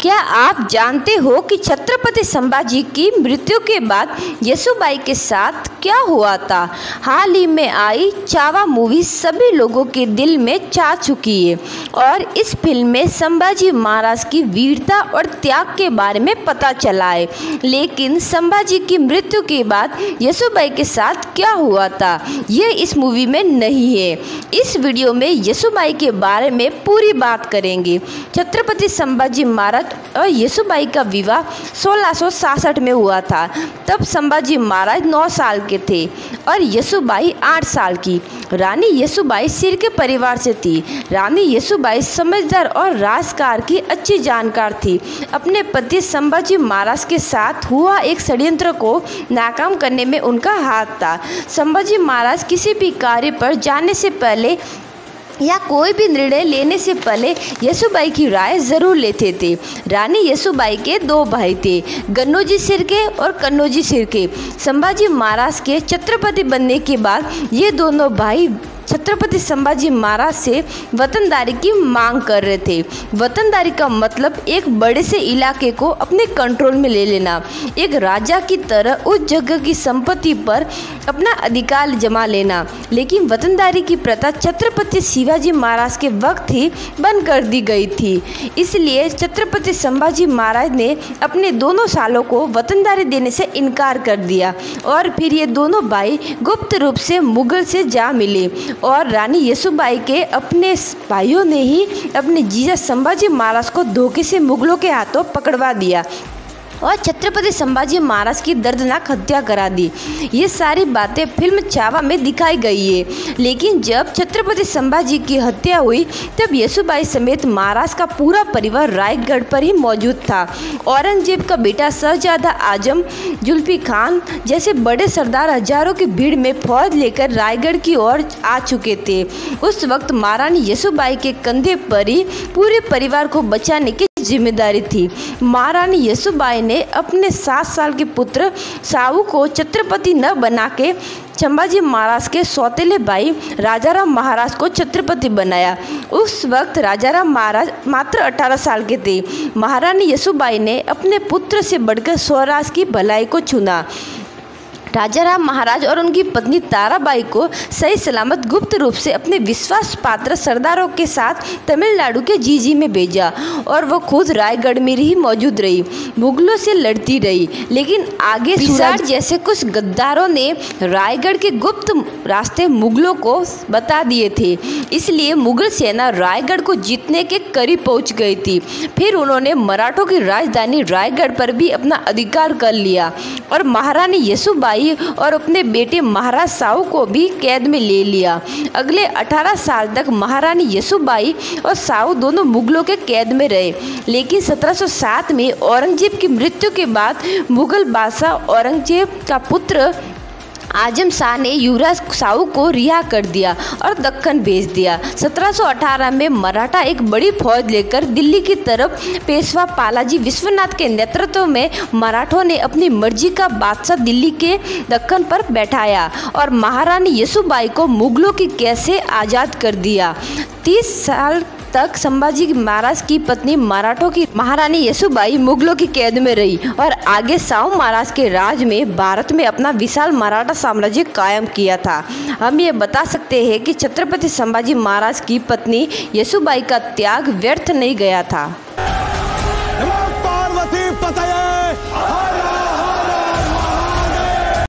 क्या आप जानते हो कि छत्रपति संभाजी की मृत्यु के बाद येसुबाई के साथ क्या हुआ था? हाल ही में आई छावा मूवी सभी लोगों के दिल में छा चुकी है और इस फिल्म में संभाजी महाराज की वीरता और त्याग के बारे में पता चला है। लेकिन संभाजी की मृत्यु के बाद येसुबाई के साथ क्या हुआ था, ये इस मूवी में नहीं है। इस वीडियो में येसुबाई के बारे में पूरी बात करेंगे। छत्रपति संभाजी महाराज और येसुबाई का विवाह 1666 में हुआ था। तब संभाजी महाराज 9 साल के थे और येसुबाई 8 साल की। रानी येसुबाई सिर के परिवार से थी। रानी येसुबाई समझदार और राजकार की अच्छी जानकार थी। अपने पति संभाजी महाराज के साथ हुआ एक षड्यंत्र को नाकाम करने में उनका हाथ था। संभाजी महाराज किसी भी कार्य पर जाने से पहले या कोई भी निर्णय लेने से पहले येसुबाई की राय जरूर लेते थे। रानी येसुबाई के 2 भाई थे, गन्नौजी शिर्के और कन्नौजी शिर्के। संभाजी महाराज के छत्रपति बनने के बाद ये दोनों भाई छत्रपति संभाजी महाराज से वतनदारी की मांग कर रहे थे। वतनदारी का मतलब एक बड़े से इलाके को अपने कंट्रोल में ले लेना, एक राजा की तरह उस जगह की संपत्ति पर अपना अधिकार जमा लेना। लेकिन वतनदारी की प्रथा छत्रपति शिवाजी महाराज के वक्त ही बंद कर दी गई थी। इसलिए छत्रपति संभाजी महाराज ने अपने दोनों सालों को वतनदारी देने से इनकार कर दिया और फिर ये दोनों भाई गुप्त रूप से मुगल से जा मिले और रानी येसुबाई के अपने भाइयों ने ही अपने जीजा संभाजी महाराज को धोखे से मुगलों के हाथों पकड़वा दिया और छत्रपति संभाजी महाराज की दर्दनाक हत्या करा दी। ये सारी बातें फिल्म छावा में दिखाई गई है। लेकिन जब छत्रपति संभाजी की हत्या हुई तब येसुबाई समेत महाराज का पूरा परिवार रायगढ़ पर ही मौजूद था। औरंगजेब का बेटा शहजादा आजम, जुल्फी खान जैसे बड़े सरदार हजारों की भीड़ में फौज लेकर रायगढ़ की ओर आ चुके थे। उस वक्त महारानी येसुबाई के कंधे पर ही पूरे परिवार को बचाने की जिम्मेदारी थी। महारानी येसुबाई ने अपने 7 साल के पुत्र साहू को छत्रपति न बना के संभाजी महाराज के सौतेले भाई राजाराम महाराज को छत्रपति बनाया। उस वक्त राजाराम महाराज मात्र 18 साल के थे। महारानी येसुबाई ने अपने पुत्र से बढ़कर स्वराज की भलाई को चुना। राजाराम महाराज और उनकी पत्नी ताराबाई को सही सलामत गुप्त रूप से अपने विश्वास पात्र सरदारों के साथ तमिलनाडु के जीजी में भेजा और वो खुद रायगढ़ में ही मौजूद रही। मुगलों से लड़ती रही, लेकिन आगे सूरज जैसे कुछ गद्दारों ने रायगढ़ के गुप्त रास्ते मुगलों को बता दिए थे। इसलिए मुगल सेना रायगढ़ को जीतने के करीब पहुंच गई थी। फिर उन्होंने मराठों की राजधानी रायगढ़ पर भी अपना अधिकार कर लिया और महारानी येसुबाई और अपने बेटे महाराज साहू को भी कैद में ले लिया। अगले 18 साल तक महारानी येसुबाई और साहू दोनों मुगलों के कैद में रहे। लेकिन 1707 में औरंगजेब की मृत्यु के बाद मुगल बादशाह औरंगजेब का पुत्र आजम शाह ने युवराज साहू को रिहा कर दिया और दक्कन भेज दिया। 1718 में मराठा एक बड़ी फौज लेकर दिल्ली की तरफ पेशवा पालाजी विश्वनाथ के नेतृत्व में मराठों ने अपनी मर्जी का बादशाह दिल्ली के दक्कन पर बैठाया और महारानी येसुबाई को मुगलों की कैद से आज़ाद कर दिया। 30 साल तक संभाजी महाराज की पत्नी मराठों की महारानी येसुबाई मुगलों की कैद में रही और आगे साहू महाराज के राज में भारत में अपना विशाल मराठा साम्राज्य कायम किया था। हम ये बता सकते हैं कि छत्रपति संभाजी महाराज की पत्नी येसुबाई का त्याग व्यर्थ नहीं गया था।